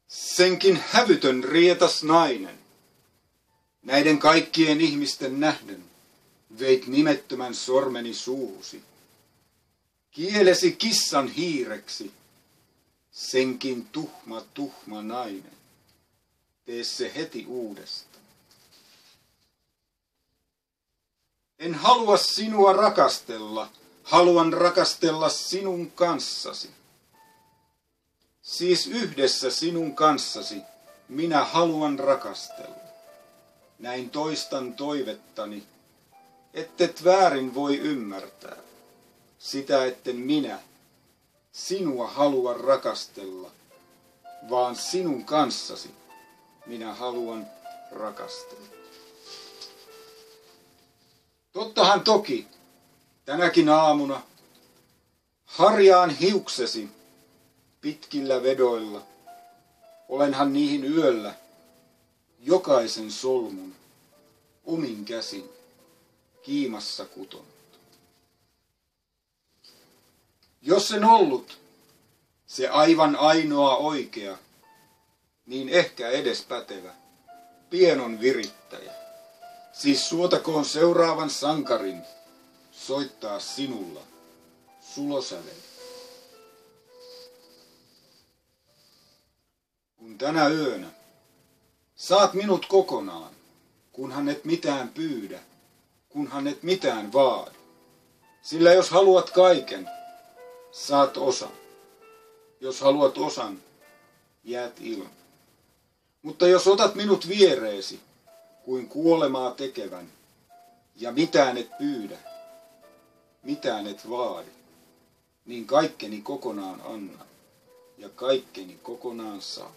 Senkin hävytön rietas nainen, näiden kaikkien ihmisten nähden, veit nimettömän sormeni suuhusi. Kielesi kissan hiireksi, senkin tuhma nainen, tee se heti uudestaan. En halua sinua rakastella, haluan rakastella sinun kanssasi. Siis yhdessä sinun kanssasi minä haluan rakastella. Näin toistan toivettani, ettet väärin voi ymmärtää. Sitä etten minä sinua halua rakastella, vaan sinun kanssasi minä haluan rakastella. Tottahan toki tänäkin aamuna harjaan hiuksesi pitkillä vedoilla, olenhan niihin yöllä jokaisen solmun omin käsin kiimassa kutonut. Jos en ollut se aivan ainoa oikea, niin ehkä edes pätevä, pienon virittäjä, siis suotakoon seuraavan sankarin soittaa sinulla sulosävel. Kun tänä yönä saat minut kokonaan, kunhan et mitään pyydä, kunhan et mitään vaadi. Sillä jos haluat kaiken, saat osan. Jos haluat osan, jäät ilman. Mutta jos otat minut viereesi, kuin kuolemaa tekevän, ja mitään et pyydä, mitään et vaadi, niin kaikkeni kokonaan annan, ja kaikkeni kokonaan saa.